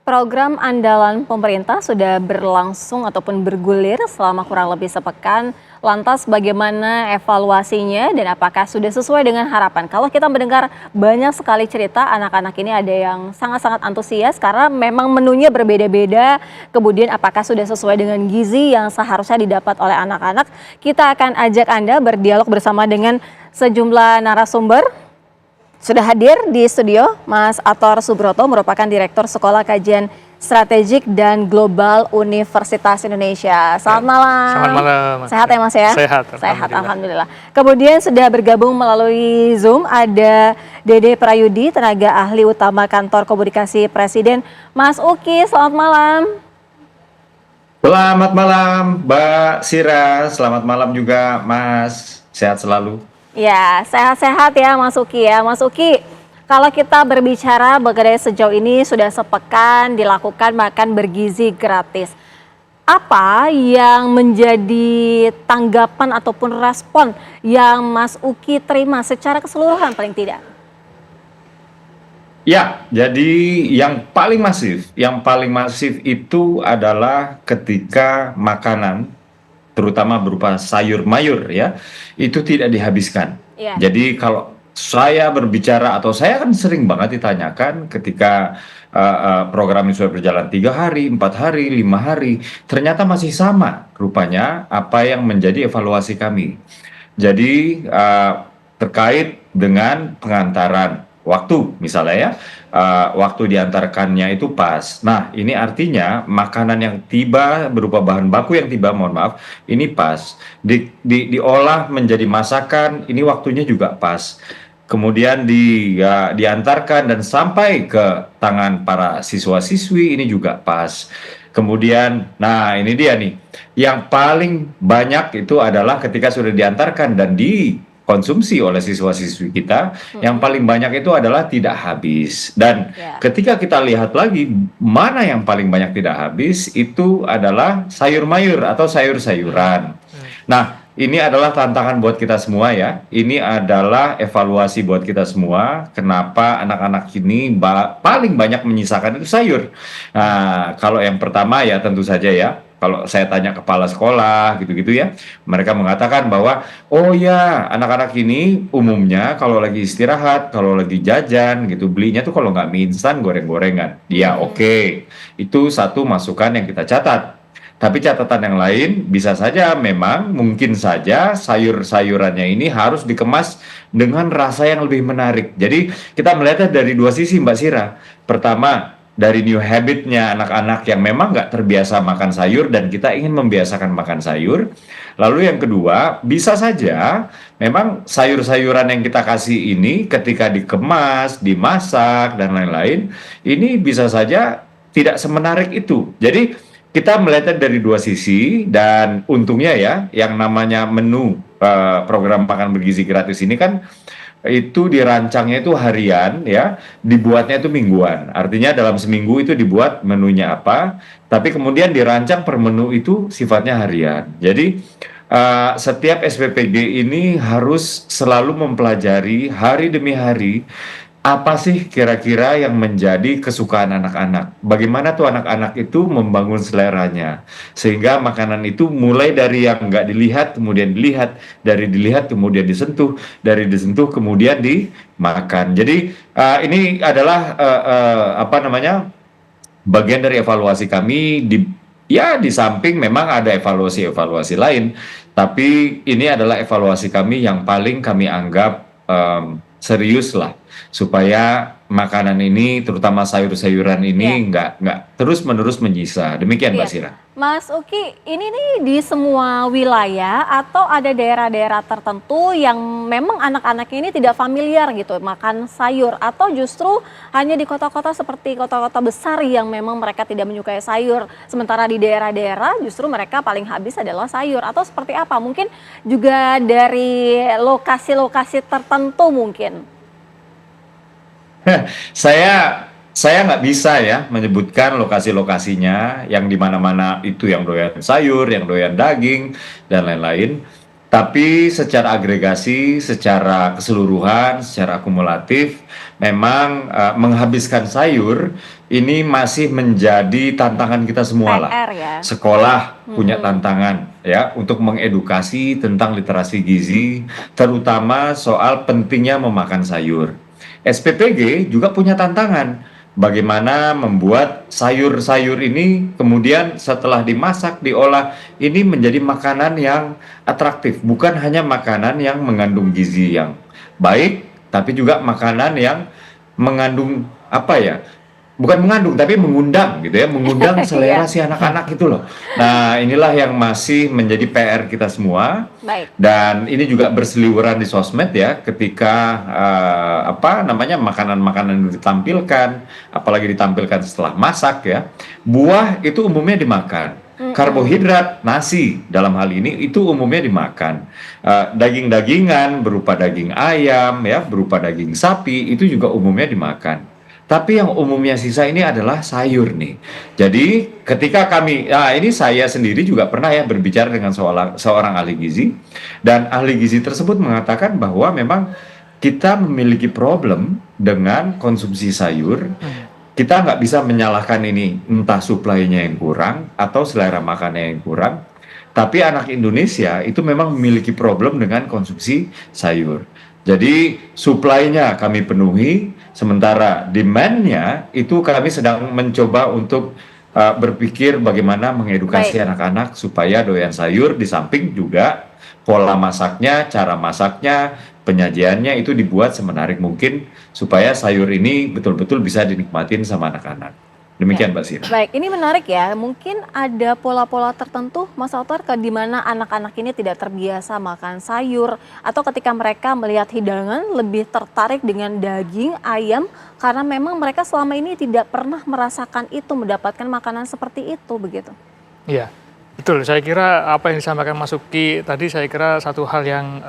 Program andalan pemerintah sudah berlangsung ataupun bergulir selama kurang lebih sepekan. Lantas bagaimana evaluasinya dan apakah sudah sesuai dengan harapan? Kalau kita mendengar banyak sekali cerita anak-anak ini ada yang sangat-sangat antusias karena memang menunya berbeda-beda. Kemudian apakah sudah sesuai dengan gizi yang seharusnya didapat oleh anak-anak? Kita akan ajak Anda berdialog bersama dengan sejumlah narasumber. Sudah hadir di studio Mas Ator Subroto, merupakan Direktur Sekolah Kajian Strategik dan Global Universitas Indonesia. Selamat malam. Selamat malam. Sehat ya Mas ya? Sehat, Sehat, alhamdulillah. Kemudian sudah bergabung melalui Zoom ada Dede Prayudi, tenaga ahli utama Kantor Komunikasi Presiden. Mas Uki, selamat malam. Selamat malam Mbak Sira, selamat malam juga Mas, sehat selalu. Ya, sehat-sehat ya Mas Uki ya. Mas Uki, kalau kita berbicara mengenai sejauh ini sudah sepekan dilakukan makan bergizi gratis. Apa yang menjadi tanggapan ataupun respon yang Mas Uki terima secara keseluruhan paling tidak? Ya, jadi yang paling masif itu adalah ketika makanan terutama berupa sayur mayur ya, itu tidak dihabiskan. Iya. Jadi kalau saya berbicara atau saya kan sering banget ditanyakan ketika program ini sudah berjalan 3 hari, 4 hari, 5 hari, ternyata masih sama rupanya apa yang menjadi evaluasi kami. Jadi terkait dengan pengantaran waktu misalnya ya, waktu diantarkannya itu pas. Nah ini artinya makanan yang tiba berupa bahan baku yang tiba, mohon maaf, ini pas. Diolah menjadi masakan, ini waktunya juga pas. Kemudian diantarkan dan sampai ke tangan para siswa-siswi, ini juga pas. Kemudian, nah ini dia nih, yang paling banyak itu adalah ketika sudah diantarkan dan dikonsumsi oleh siswa-siswi kita, yang paling banyak itu adalah tidak habis. Dan ketika kita lihat lagi mana yang paling banyak tidak habis, itu adalah sayur mayur atau sayur-sayuran. Nah ini adalah tantangan buat kita semua ya, ini adalah evaluasi buat kita semua, kenapa anak-anak ini paling banyak menyisakan itu sayur. Nah kalau yang pertama ya tentu saja ya, kalau saya tanya kepala sekolah gitu-gitu ya, mereka mengatakan bahwa oh ya anak-anak ini umumnya kalau lagi istirahat, kalau lagi jajan gitu, belinya tuh kalau nggak mie instan goreng-gorengan. Ya oke, itu satu masukan yang kita catat. Tapi catatan yang lain bisa saja memang mungkin saja sayur-sayurannya ini harus dikemas dengan rasa yang lebih menarik. Jadi kita melihatnya dari dua sisi Mbak Sira. Pertama, dari new habitnya anak-anak yang memang nggak terbiasa makan sayur dan kita ingin membiasakan makan sayur. Lalu yang kedua, bisa saja memang sayur-sayuran yang kita kasih ini ketika dikemas, dimasak dan lain-lain, ini bisa saja tidak semenarik itu. Jadi kita melihatnya dari dua sisi dan untungnya ya, yang namanya menu program makan bergizi gratis ini kan itu dirancangnya itu harian ya, dibuatnya itu mingguan. Artinya dalam seminggu itu dibuat menunya apa, tapi kemudian dirancang per menu itu sifatnya harian. Jadi setiap SPPG ini harus selalu mempelajari hari demi hari apa sih kira-kira yang menjadi kesukaan anak-anak. Bagaimana tuh anak-anak itu membangun seleranya. Sehingga makanan itu mulai dari yang nggak dilihat, kemudian dilihat. Dari dilihat, kemudian disentuh. Dari disentuh, kemudian dimakan. Jadi ini adalah bagian dari evaluasi kami. Di samping memang ada evaluasi-evaluasi lain. Tapi ini adalah evaluasi kami yang paling kami anggap serius lah, supaya makanan ini terutama sayur-sayuran ini nggak terus-menerus menyisa. Demikian Mbak Sira. Mas Uki, ini nih di semua wilayah atau ada daerah-daerah tertentu yang memang anak-anak ini tidak familiar gitu makan sayur, atau justru hanya di kota-kota seperti kota-kota besar yang memang mereka tidak menyukai sayur, sementara di daerah-daerah justru mereka paling habis adalah sayur, atau seperti apa? Mungkin juga dari lokasi-lokasi tertentu mungkin. Saya nggak bisa ya menyebutkan lokasi-lokasinya yang di mana-mana itu yang doyan sayur, yang doyan daging dan lain-lain. Tapi secara agregasi, secara keseluruhan, secara akumulatif, memang menghabiskan sayur ini masih menjadi tantangan kita semua lah. PR ya. Sekolah punya tantangan ya untuk mengedukasi tentang literasi gizi, terutama soal pentingnya memakan sayur. SPPG juga punya tantangan. Bagaimana membuat sayur-sayur ini kemudian setelah dimasak, diolah, ini menjadi makanan yang atraktif, bukan hanya makanan yang mengandung gizi yang baik, tapi juga makanan yang mengandung apa ya? Bukan mengandung, tapi mengundang gitu ya, mengundang selera Iya, si anak-anak itu loh. Nah, inilah yang masih menjadi PR kita semua. baik. Dan ini juga berseliweran di sosmed ya, ketika apa namanya makanan-makanan yang ditampilkan, apalagi ditampilkan setelah masak ya. Buah itu umumnya dimakan. Karbohidrat, nasi dalam hal ini itu umumnya dimakan. Daging-dagingan berupa daging ayam ya, berupa daging sapi itu juga umumnya dimakan. Tapi yang umumnya sisa ini adalah sayur nih. Jadi ketika kami, nah ini saya sendiri juga pernah ya berbicara dengan seorang ahli gizi, dan ahli gizi tersebut mengatakan bahwa memang kita memiliki problem dengan konsumsi sayur. Kita nggak bisa menyalahkan ini entah suplainya yang kurang atau selera makannya yang kurang. Tapi anak Indonesia itu memang memiliki problem dengan konsumsi sayur. Jadi suplainya kami penuhi, sementara demand-nya itu kami sedang mencoba untuk berpikir bagaimana mengedukasi Baik. anak-anak supaya doyan sayur, di samping juga pola masaknya, cara masaknya, penyajiannya itu dibuat semenarik mungkin supaya sayur ini betul-betul bisa dinikmatin sama anak-anak. Ya. Demikian Mbak Sira. Baik, ini menarik ya. Mungkin ada pola-pola tertentu, Mas Autar, di mana anak-anak ini tidak terbiasa makan sayur, atau ketika mereka melihat hidangan lebih tertarik dengan daging, ayam, karena memang mereka selama ini tidak pernah merasakan itu, mendapatkan makanan seperti itu, begitu. Iya, betul. Saya kira apa yang disampaikan Mas Uki tadi, saya kira satu hal yang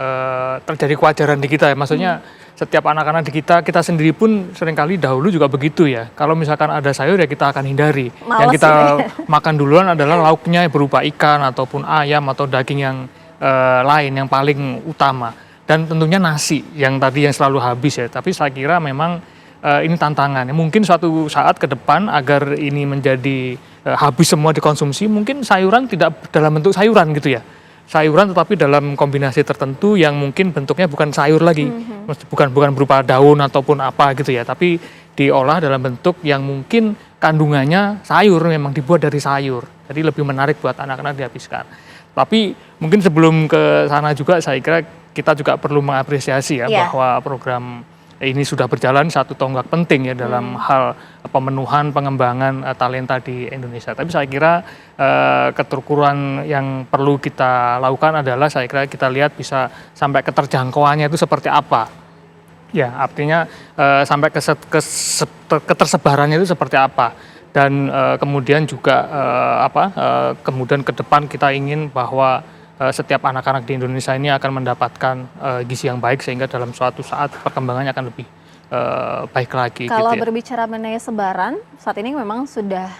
terjadi kewajaran di kita ya. Maksudnya setiap anak-anak di kita sendiri pun seringkali dahulu juga begitu ya. Kalau misalkan ada sayur ya kita akan hindari. Males Yang kita ya. makan duluan adalah lauknya berupa ikan ataupun ayam atau daging yang lain yang paling utama. Dan tentunya nasi yang tadi yang selalu habis ya. Tapi saya kira memang ini tantangan. Mungkin suatu saat ke depan agar ini menjadi habis semua dikonsumsi, mungkin sayuran tidak dalam bentuk sayuran gitu ya. Sayuran tetapi dalam kombinasi tertentu yang mungkin bentuknya bukan sayur lagi. Bukan berupa daun ataupun apa gitu ya, tapi diolah dalam bentuk yang mungkin kandungannya sayur, memang dibuat dari sayur. Jadi lebih menarik buat anak-anak dihabiskan. Tapi mungkin sebelum ke sana juga saya kira kita juga perlu mengapresiasi ya Iya. bahwa program ini sudah berjalan satu tonggak penting ya dalam hal pemenuhan pengembangan talenta di Indonesia. Tapi saya kira keterukuran yang perlu kita lakukan adalah saya kira kita lihat bisa sampai keterjangkauannya itu seperti apa. Ya, artinya sampai ketersebarannya itu seperti apa. Dan kemudian juga kemudian ke depan kita ingin bahwa setiap anak-anak di Indonesia ini akan mendapatkan gizi yang baik sehingga dalam suatu saat perkembangannya akan lebih baik lagi. Kalau gitu ya. berbicara mengenai sebaran, saat ini memang sudah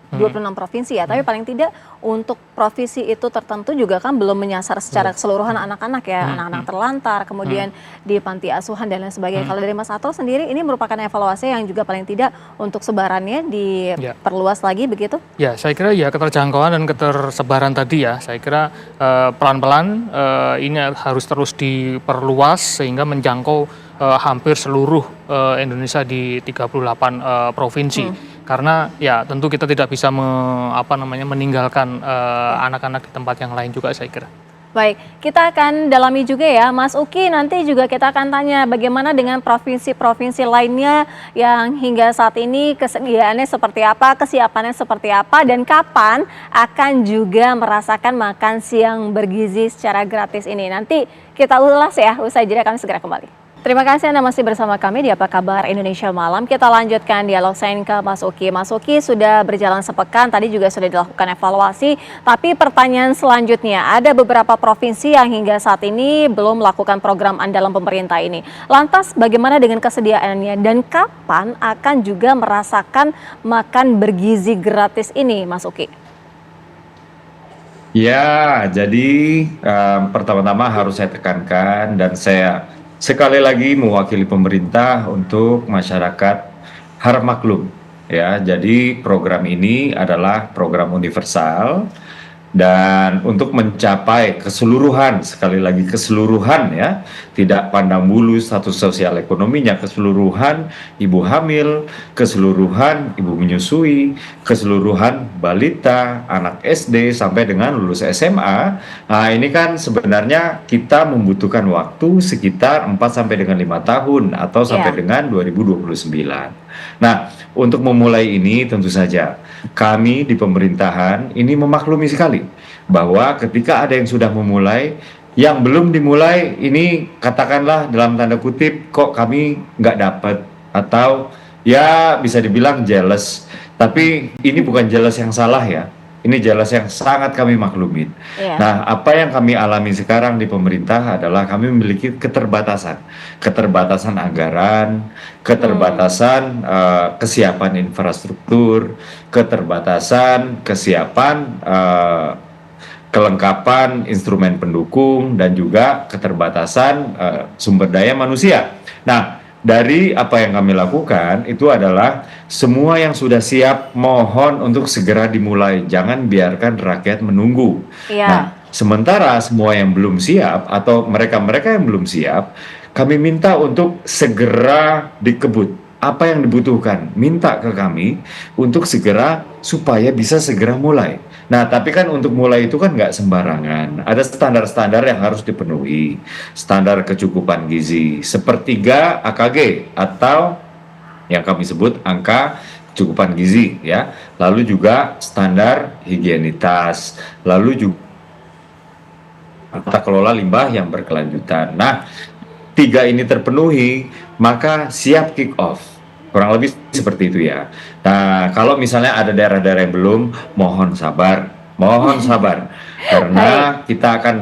26 provinsi ya, tapi paling tidak untuk provinsi itu tertentu juga kan belum menyasar secara keseluruhan anak-anak ya, anak-anak terlantar, kemudian di panti asuhan dan lain sebagainya. Kalau dari Mas Ato sendiri ini merupakan evaluasi yang juga paling tidak untuk sebarannya diperluas lagi begitu? Ya, saya kira ya keterjangkauan dan ketersebaran tadi ya, saya kira pelan-pelan ini harus terus diperluas sehingga menjangkau hampir seluruh Indonesia di 38 provinsi. Karena ya tentu kita tidak bisa meninggalkan anak-anak di tempat yang lain juga saya kira. Baik, kita akan dalami juga ya Mas Uki, nanti juga kita akan tanya bagaimana dengan provinsi-provinsi lainnya yang hingga saat ini kesediaannya seperti apa, kesiapannya seperti apa, dan kapan akan juga merasakan makan siang bergizi secara gratis ini. Nanti kita ulas ya, usai jeda kami segera kembali. Terima kasih Anda masih bersama kami di Apa Kabar Indonesia Malam. Kita lanjutkan dialog saya ke Mas Uki. Mas Uki sudah berjalan sepekan, tadi juga sudah dilakukan evaluasi. Tapi pertanyaan selanjutnya, ada beberapa provinsi yang hingga saat ini belum melakukan program andalan pemerintah ini. Lantas bagaimana dengan kesediaannya dan kapan akan juga merasakan makan bergizi gratis ini, Mas Uki? Ya, jadi pertama-tama harus saya tekankan dan saya sekali lagi mewakili pemerintah untuk masyarakat harap maklum ya. Jadi program ini adalah program universal dan untuk mencapai keseluruhan, sekali lagi keseluruhan ya, tidak pandang bulu status sosial ekonominya, keseluruhan ibu hamil, keseluruhan ibu menyusui, keseluruhan balita, anak SD sampai dengan lulus SMA. Nah, ini kan sebenarnya kita membutuhkan waktu sekitar 4 sampai dengan 5 tahun atau sampai Ya, dengan 2029. Nah, untuk memulai ini tentu saja kami di pemerintahan ini memaklumi sekali bahwa ketika ada yang sudah memulai, yang belum dimulai ini katakanlah dalam tanda kutip kok kami nggak dapat atau ya bisa dibilang jealous. Tapi ini bukan jealous yang salah ya. Ini jealous yang sangat kami maklumin. iya. Nah, apa yang kami alami sekarang di pemerintah adalah kami memiliki keterbatasan, keterbatasan anggaran, Hmm, keterbatasan kesiapan infrastruktur, keterbatasan kesiapan kelengkapan instrumen pendukung dan juga keterbatasan sumber daya manusia. Nah, dari apa yang kami lakukan itu adalah semua yang sudah siap mohon untuk segera dimulai, jangan biarkan rakyat menunggu. Nah, iya. sementara semua yang belum siap atau mereka-mereka yang belum siap, kami minta untuk segera dikebut. Apa yang dibutuhkan, minta ke kami untuk segera supaya bisa segera mulai. Nah, tapi kan untuk mulai itu kan nggak sembarangan. Ada standar-standar yang harus dipenuhi. Standar kecukupan gizi, sepertiga AKG atau yang kami sebut angka kecukupan gizi ya. Lalu juga standar higienitas, lalu juga tata kelola limbah yang berkelanjutan. Nah, tiga ini terpenuhi, maka siap kick off. Kurang lebih seperti itu ya. Nah, kalau misalnya ada daerah-daerah yang belum, mohon sabar. Mohon sabar. Baik. Karena kita akan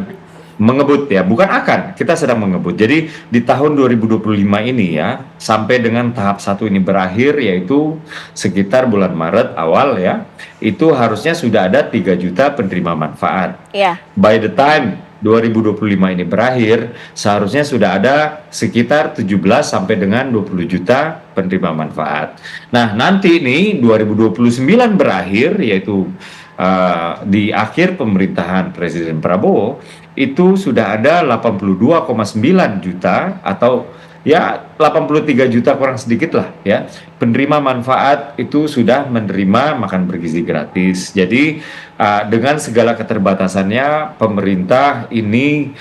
mengebut ya, bukan akan, kita sedang mengebut. Jadi di tahun 2025 ini ya, sampai dengan tahap satu ini berakhir, yaitu sekitar bulan Maret awal ya, itu harusnya sudah ada 3 juta penerima manfaat. Iya. By the time 2025 ini berakhir, seharusnya sudah ada sekitar 17 sampai dengan 20 juta penerima manfaat. Nah, nanti nih 2029 berakhir, yaitu di akhir pemerintahan Presiden Prabowo, itu sudah ada 82,9 juta atau ya 83 juta kurang sedikit lah ya penerima manfaat itu sudah menerima makan bergizi gratis. Jadi dengan segala keterbatasannya pemerintah ini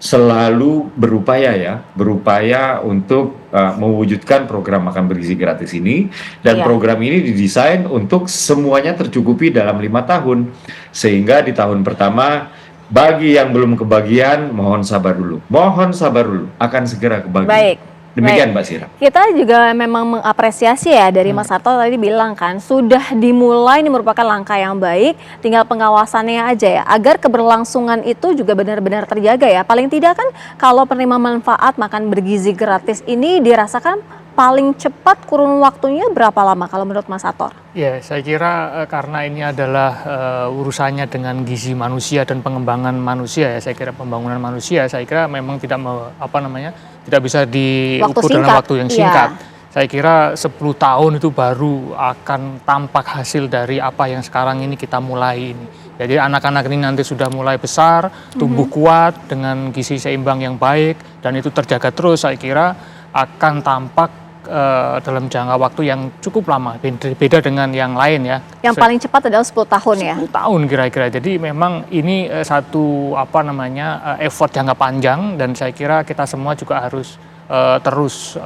selalu berupaya untuk mewujudkan program makan bergizi gratis ini, dan Iya. program ini didesain untuk semuanya tercukupi dalam 5 tahun, sehingga di tahun pertama bagi yang belum kebagian mohon sabar dulu akan segera kebagi. Baik, baik. Demikian Mbak Sira. Kita juga memang mengapresiasi ya dari Mas Sarto tadi bilang kan sudah dimulai, ini merupakan langkah yang baik, tinggal pengawasannya aja ya agar keberlangsungan itu juga benar-benar terjaga ya. Paling tidak kan kalau penerima manfaat makan bergizi gratis ini dirasakan paling cepat kurun waktunya berapa lama kalau menurut Mas Sator? Ya, saya kira karena ini adalah urusannya dengan gizi manusia dan pengembangan manusia ya. Saya kira pembangunan manusia, saya kira memang tidak bisa Waktu diukur dalam singkat, waktu yang iya. singkat. Saya kira 10 tahun itu baru akan tampak hasil dari apa yang sekarang ini kita mulai ini. Jadi anak-anak ini nanti sudah mulai besar, tumbuh kuat dengan gizi seimbang yang baik dan itu terjaga terus, saya kira akan tampak dalam jangka waktu yang cukup lama, beda dengan yang lain ya. Yang paling cepat adalah 10 tahun ya. 10 tahun kira-kira. Jadi memang ini satu effort jangka panjang dan saya kira kita semua juga harus terus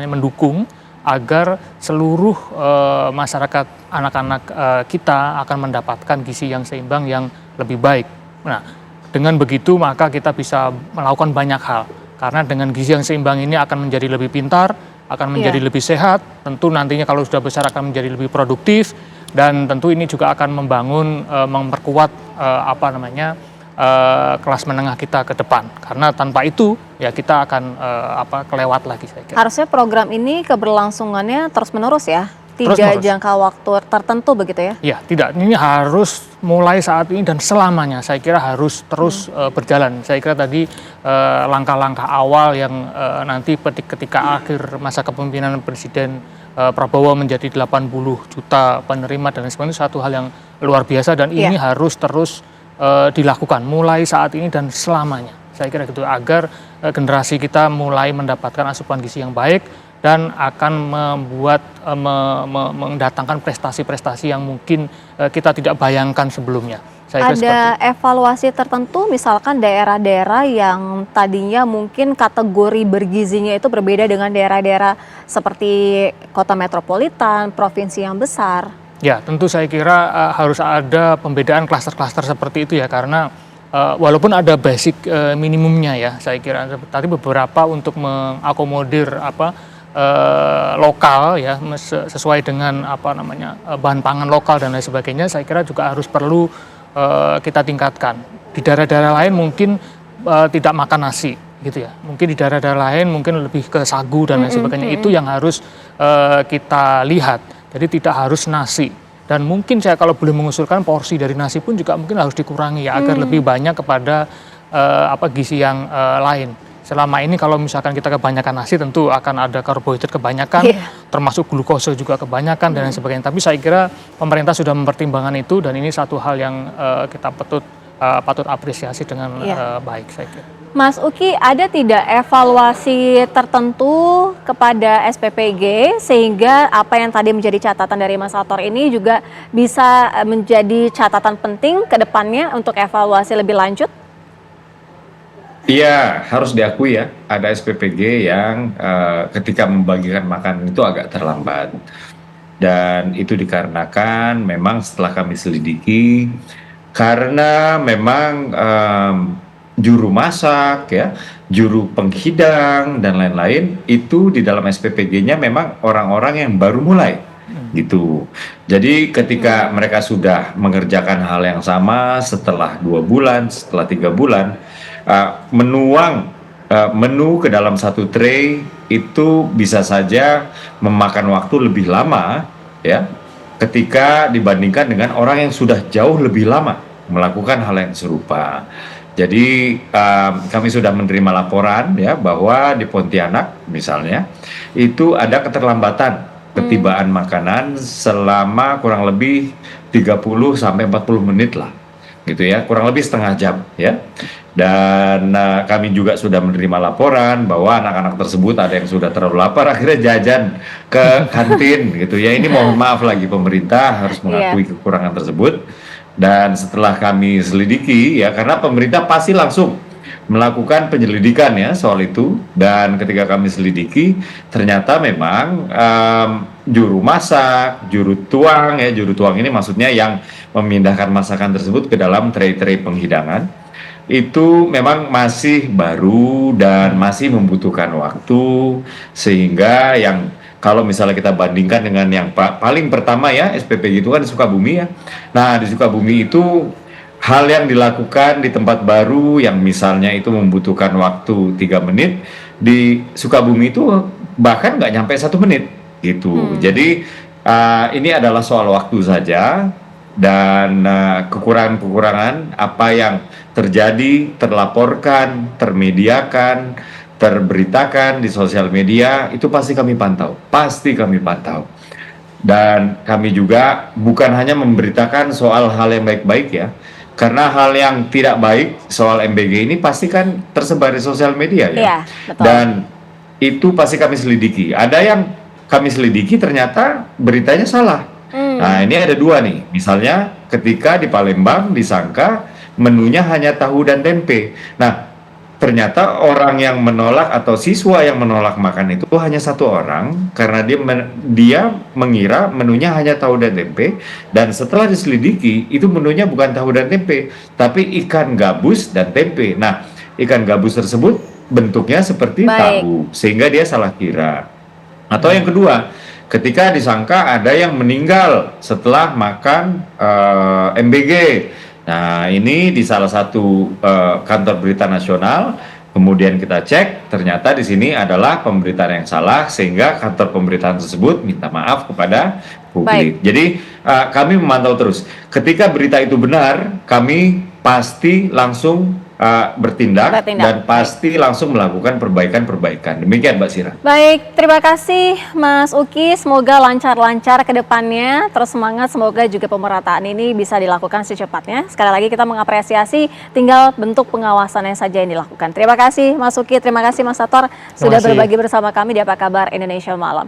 mendukung agar seluruh masyarakat anak-anak kita akan mendapatkan gizi yang seimbang yang lebih baik. Nah, dengan begitu maka kita bisa melakukan banyak hal. Karena dengan gizi yang seimbang ini akan menjadi lebih pintar, akan menjadi lebih sehat, tentu nantinya kalau sudah besar akan menjadi lebih produktif, dan tentu ini juga akan memperkuat kelas menengah kita ke depan. Karena tanpa itu ya kita akan kelewat lagi saya kira. Harusnya program ini keberlangsungannya terus-menerus ya. Tidak jangka waktu tertentu begitu ya? Ya, tidak. Ini harus mulai saat ini dan selamanya. Saya kira harus terus berjalan. Saya kira tadi langkah-langkah awal yang nanti ketika akhir masa kepemimpinan Presiden Prabowo menjadi 80 juta penerima dan lain sebagainya, satu hal yang luar biasa dan ini harus terus dilakukan mulai saat ini dan selamanya. Saya kira gitu agar generasi kita mulai mendapatkan asupan gizi yang baik dan akan membuat mendatangkan prestasi-prestasi yang mungkin kita tidak bayangkan sebelumnya. Ada evaluasi tertentu, misalkan daerah-daerah yang tadinya mungkin kategori bergizinya itu berbeda dengan daerah-daerah seperti kota metropolitan, provinsi yang besar. Ya, tentu saya kira harus ada pembedaan klaster-klaster seperti itu ya, karena walaupun ada basic minimumnya ya, saya kira tadi beberapa untuk mengakomodir lokal ya, sesuai dengan bahan pangan lokal dan lain sebagainya, saya kira juga harus perlu kita tingkatkan. Di daerah-daerah lain mungkin tidak makan nasi gitu ya, mungkin di daerah-daerah lain mungkin lebih ke sagu dan lain sebagainya. Itu yang harus kita lihat, jadi tidak harus nasi. Dan mungkin saya kalau boleh mengusulkan porsi dari nasi pun juga mungkin harus dikurangi ya, agar lebih banyak kepada gizi yang lain. Selama ini kalau misalkan kita kebanyakan nasi tentu akan ada karbohidrat kebanyakan, termasuk glukose juga kebanyakan dan lain sebagainya. Tapi saya kira pemerintah sudah mempertimbangkan itu dan ini satu hal yang kita patut apresiasi dengan baik, saya kira. Mas Uki, ada tidak evaluasi tertentu kepada SPPG sehingga apa yang tadi menjadi catatan dari Mas Altor ini juga bisa menjadi catatan penting ke depannya untuk evaluasi lebih lanjut? Iya, harus diakui ya, ada SPPG yang ketika membagikan makanan itu agak terlambat. Dan itu dikarenakan memang setelah kami selidiki, karena memang juru masak, ya, juru penghidang, dan lain-lain, itu di dalam SPPG-nya memang orang-orang yang baru mulai. Gitu. Jadi ketika mereka sudah mengerjakan hal yang sama setelah 2 bulan, setelah 3 bulan, menuang menu ke dalam satu tray itu bisa saja memakan waktu lebih lama ya ketika dibandingkan dengan orang yang sudah jauh lebih lama melakukan hal yang serupa. Jadi kami sudah menerima laporan ya bahwa di Pontianak misalnya itu ada keterlambatan ketibaan makanan selama kurang lebih 30 sampai 40 menit lah. Gitu ya, kurang lebih setengah jam ya. Dan kami juga sudah menerima laporan bahwa anak-anak tersebut ada yang sudah terlalu lapar akhirnya jajan ke kantin gitu ya. Ini mohon maaf lagi pemerintah harus mengakui kekurangan tersebut. Dan setelah kami selidiki ya, karena pemerintah pasti langsung melakukan penyelidikan ya soal itu, dan ketika kami selidiki ternyata memang juru masak, juru tuang ini maksudnya yang memindahkan masakan tersebut ke dalam tray-tray penghidangan itu memang masih baru dan masih membutuhkan waktu, sehingga yang kalau misalnya kita bandingkan dengan yang paling pertama ya SPPG itu kan di Sukabumi ya. Nah di Sukabumi itu hal yang dilakukan di tempat baru yang misalnya itu membutuhkan waktu 3 menit, di Sukabumi itu bahkan nggak nyampe 1 menit gitu. Jadi ini adalah soal waktu saja, dan kekurangan-kekurangan apa yang terjadi, terlaporkan, termediakan, terberitakan di sosial media itu pasti kami pantau, dan kami juga bukan hanya memberitakan soal hal yang baik-baik ya, karena hal yang tidak baik soal MBG ini pasti kan tersebar di sosial media ya. Iya, betul. Dan itu pasti kami selidiki. Ada yang kami selidiki ternyata beritanya salah. Nah ini ada 2 nih, misalnya ketika di Palembang disangka menunya hanya tahu dan tempe. Nah ternyata orang yang menolak atau siswa yang menolak makan itu hanya 1 orang, karena dia mengira menunya hanya tahu dan tempe, dan setelah diselidiki itu menunya bukan tahu dan tempe tapi ikan gabus dan tempe. Nah ikan gabus tersebut bentuknya seperti tahu sehingga dia salah kira. Atau yang kedua, ketika disangka ada yang meninggal setelah makan MBG. Nah ini di salah satu kantor berita nasional Kemudian kita cek, ternyata di sini adalah pemberitaan yang salah, sehingga kantor pemberitaan tersebut minta maaf kepada publik. Jadi kami memantau terus. Ketika berita itu benar, kami pasti langsung bertindak dan pasti langsung melakukan perbaikan-perbaikan. Demikian Mbak Sira. Baik, terima kasih Mas Uki. Semoga lancar-lancar ke depannya. Terus semangat, semoga juga pemerataan ini bisa dilakukan secepatnya. Sekali lagi kita mengapresiasi, tinggal bentuk pengawasannya saja yang dilakukan. Terima kasih Mas Uki, terima kasih Mas Sator sudah berbagi bersama kami di Apa Kabar Indonesia Malam.